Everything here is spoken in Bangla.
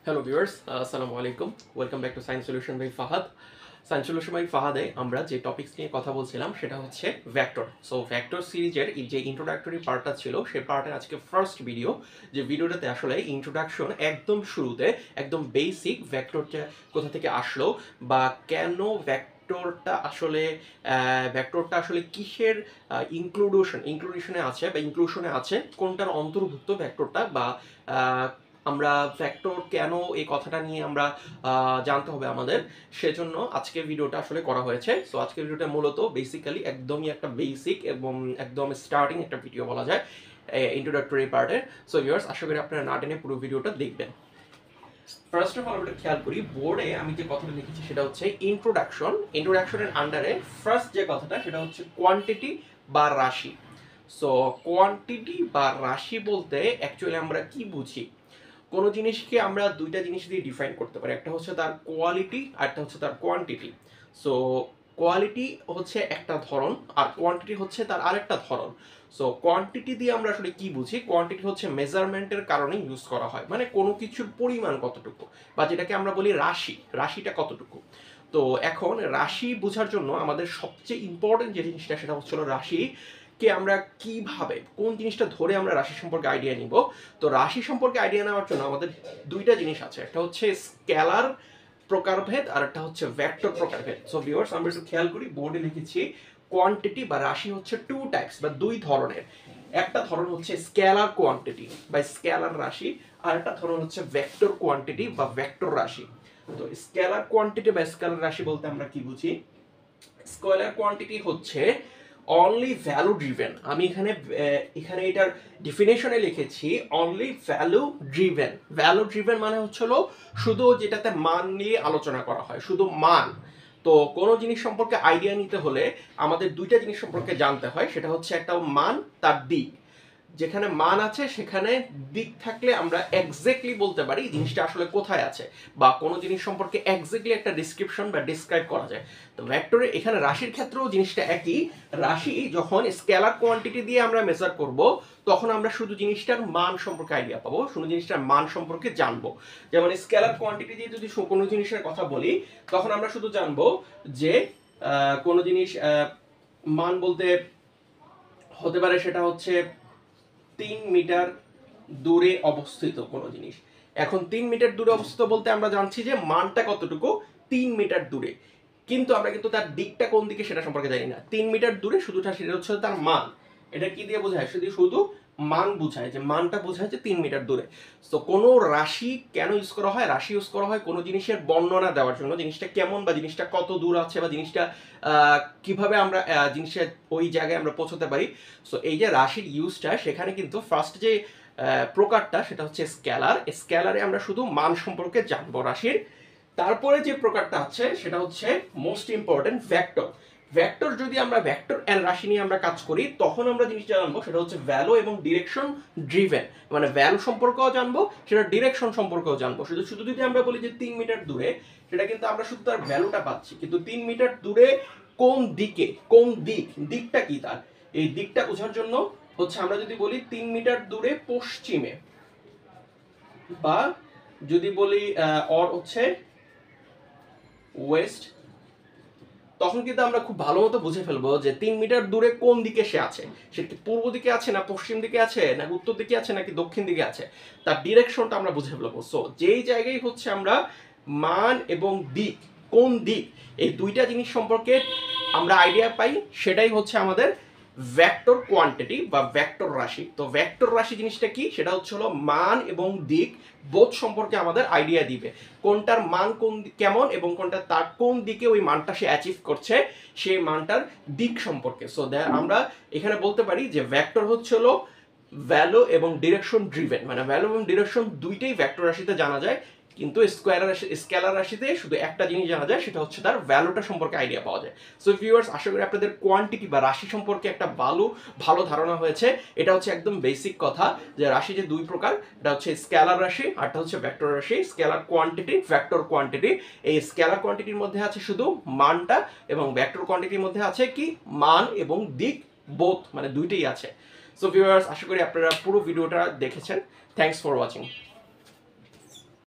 হ্যালো ভিউয়ার্স, আসসালামু আলাইকুম। Welcome back to science solution by Fahad. Science solution by ফাহাদে আমরা যে টপিকস নিয়ে কথা বলছিলাম সেটা হচ্ছে ভেক্টর। সো ভেক্টর সিরিজের যে ইন্ট্রোডাক্টরি পার্টটা ছিল সেই পার্টের আজকে ফার্স্ট ভিডিও। যে ভিডিওটাতে আসলে ইন্ট্রোডাকশন একদম শুরুতে একদম বেসিক ভেক্টরটা কোথা থেকে আসলো বা কেন ভেক্টরটা আসলে কিসের ইনক্লুশনে আছে বা ইনক্লুশনে আছে, কোনটার অন্তর্ভুক্ত ভেক্টরটা বা আমরা ভেক্টর কেন এই কথাটা নিয়ে আমরা জানতে হবে আমাদের, সেজন্য আজকে ভিডিওটা আসলে করা হয়েছে। সো আজকের ভিডিওটা মূলত বেসিক্যালি একদমই একটা বেসিক এবং একদম স্টার্টিং একটা ভিডিও বলা যায় ইন্ট্রোডাক্টরি পার্টের। সো ভিউয়ার্স, আশা করি আপনারা না টেনে পুরো ভিডিওটা দেখবেন। ফার্স্ট অফ অল আমরা খেয়াল করি, বোর্ডে আমি যে কথাটা লিখেছি সেটা হচ্ছে ইন্ট্রোডাকশনের আন্ডারে ফার্স্ট যে কথাটা সেটা হচ্ছে কোয়ান্টিটি বা রাশি। সো কোয়ান্টিটি বা রাশি বলতে অ্যাকচুয়ালি আমরা কি বুঝি? কোনো জিনিসকে আমরা দুইটা জিনিস দিয়ে ডিফাইন করতে পারি, একটা হচ্ছে তার কোয়ালিটি আর একটা হচ্ছে তার কোয়ান্টিটি। সো কোয়ালিটি হচ্ছে একটা ধরন আর কোয়ান্টিটি হচ্ছে তার আরেকটা ধরন। সো কোয়ান্টিটি দিয়ে আমরা আসলে কি বুঝি? কোয়ান্টিটি হচ্ছে মেজারমেন্টের কারণে ইউজ করা হয়, মানে কোনো কিছুর পরিমাণ কতটুকু, বা যেটাকে আমরা বলি রাশিটা কতটুকু। তো এখন রাশি বোঝার জন্য আমাদের সবচেয়ে ইম্পর্টেন্ট যে জিনিসটা সেটা হচ্ছিল রাশি কে আমরা কিভাবে কোন জিনিসটা ধরে আমরা রাশি সম্পর্কে আইডিয়া নিব। তো রাশি সম্পর্কে আইডিয়া নেওয়ার জন্য আমাদের দুইটা জিনিস আছে, একটা হচ্ছে স্কেলার প্রকারভেদ আর একটা হচ্ছে ভেক্টর প্রকারভেদ। সো ভিউয়ার্স, আমরা একটু খেয়াল করি, বোর্ডে লিখেছি কোয়ান্টিটি বা রাশি হচ্ছে টু টাইপস বা দুই ধরনের। একটা ধরন হচ্ছে স্কেলার কোয়ান্টিটি বা স্কেলার রাশি, আর একটা ধরন হচ্ছে ভেক্টর কোয়ান্টিটি বা ভেক্টর রাশি। তো স্কেলার কোয়ান্টিটি বা স্কেলার রাশি বলতে আমরা কি বুঝি? স্কেলার কোয়ান্টিটি হচ্ছে অনলি ভ্যালু ড্রিভেন। আমি এখানে এটার ডেফিনেশনে লিখেছি অনলি ভ্যালু ড্রিভেন মানে হচ্ছিল শুধু যেটাতে মান নিয়ে আলোচনা করা হয়, শুধু মান। তো কোনো জিনিস সম্পর্কে আইডিয়া নিতে হলে আমাদের দুইটা জিনিস সম্পর্কে জানতে হয়, সেটা হচ্ছে একটা মান, তার দিক। যেখানে মান আছে সেখানে দিক থাকলে আমরা এক্স্যাক্টলি বলতে পারি জিনিসটা আসলে কোথায় আছে, বা কোনো জিনিস সম্পর্কে এক্স্যাক্টলি একটা ডিসক্রিপশন বা ডিসক্রাইব করা যায়। তো ভেক্টরে এখানে রাশির ক্ষেত্রেও জিনিসটা একই। রাশি যখন স্কেলার কোয়ান্টিটি দিয়ে আমরা মেজার করব তখন আমরা শুধু জিনিসটার মান সম্পর্কে আইডিয়া পাবো, শুধু জিনিসটার মান সম্পর্কে জানবো। যেমন স্কেলার কোয়ান্টিটি দিয়ে যদি কোনো জিনিসের কথা বলি তখন আমরা শুধু জানবো যে কোনো জিনিস মান বলতে হতে পারে সেটা হচ্ছে 3 মিটার দূরে অবস্থিত কোনো জিনিস। এখন 3 মিটার দূরে অবস্থিত বলতে আমরা জানছি যে মানটা কতটুকু, 3 মিটার দূরে, কিন্তু আমরা কিন্তু তার দিকটা কোন দিকে সেটা সম্পর্কে জানি না। 3 মিটার দূরে শুধুটা সেটা হচ্ছে তার মান। এটা কি দিয়ে বোঝায়? শুধু মান বোঝায়, যে মানটা বোঝায় যে 3 মিটার দূরে। তো কোনো রাশি কেন ইউজ করা হয়? রাশি ইউজ করা হয় কোনো জিনিসের বর্ণনা দেওয়ার জন্য, জিনিসটা কেমন বা জিনিসটা কত দূর আছে বা জিনিসটা কিভাবে আমরা জিনিসের ওই জায়গায় আমরা পৌঁছতে পারি। সো এই যে রাশির ইউজটা, সেখানে কিন্তু ফার্স্ট যে প্রকারটা সেটা হচ্ছে স্কেলারে আমরা শুধু মান সম্পর্কে জানবো রাশির। তারপরে যে প্রকারটা আছে সেটা হচ্ছে মোস্ট ইম্পর্টেন্ট ভেক্টর। যদি আমরা ভেক্টর এন্ড রাশি নিয়ে আমরা কাজ করি তখন আমরা জিনিসটা জানবো সেটা হচ্ছে ভ্যালু এবং ডিরেকশন ড্রিভেন। মানে ভ্যালু সম্পর্কেও জানবো, সেটা ডিরেকশন সম্পর্কেও জানবো। শুধু শুধু যদি আমরা বলি যে 3 মিটার দূরে, সেটা কিন্তু আমরা শুধু তার ভ্যালুটা পাচ্ছি, কিন্তু 3 মিটার দূরে কোন দিকে, দিকটা কি তার, এই দিকটা বোঝার জন্য হচ্ছে আমরা যদি বলি 3 মিটার দূরে পশ্চিমে, বা যদি বলি হচ্ছে ওয়েস্ট, তখন কিন্তু আমরা খুব ভালো মতো বুঝে ফেলবো যে 3 মিটার দূরে কোন দিকে সে আছে। সে কি পূর্ব দিকে আছে, না পশ্চিম দিকে আছে, না উত্তর দিকে আছে, নাকি দক্ষিণ দিকে আছে, তার ডিরেকশনটা আমরা বুঝে ফেলবো। সো যেই জায়গায় হচ্ছে আমরা মান এবং দিক, কোন দিক, এই দুইটা জিনিস সম্পর্কে আমরা আইডিয়া পাই, সেটাই হচ্ছে আমাদের ভেক্টর কোয়ান্টিটি বা ভেক্টর রাশি। তো ভেক্টর রাশি জিনিসটা কি? সেটা হচ্ছে হলো মান এবং দিক বোধ সম্পর্কে আমাদের আইডিয়া দিবে, কোনটার মান কেমন এবং কোনটা তার কোন দিকে ওই মানটা সে অ্যাচিভ করছে, সেই মানটার দিক সম্পর্কে। সো আমরা এখানে বলতে পারি যে ভেক্টর হচ্ছে হলো ভ্যালু এবং ডিরেকশন ড্রিভেন। মানে ভ্যালু এবং ডিরেকশন দুইটাই ভেক্টর রাশিতে জানা যায়, কিন্তু স্কেলার রাশিতে শুধু একটা জিনিস জানা যায়, সেটা হচ্ছে তার ভ্যালুটা সম্পর্কে আইডিয়া পাওয়া যায়। সো ভিউয়ার্স, আশা করি আপনাদের কোয়ান্টিটি বা রাশি সম্পর্কে একটা ভালো ধারণা হয়েছে। এটা হচ্ছে একদম বেসিক কথা, যে রাশি যে দুই প্রকার, এটা হচ্ছে স্কেলার রাশি আরটা হচ্ছে ভেক্টর রাশি। Scalar quantity, vector quantity. এই স্কেলার কোয়ান্টিটির মধ্যে আছে শুধু মানটা, এবং ভেক্টর কোয়ান্টিটির মধ্যে আছে কি মান এবং দিক, বোথ মানে দুইটাই আছে। সো ভিউয়ার্স, আশা করি আপনারা পুরো ভিডিওটা দেখেছেন। Thanks for watching.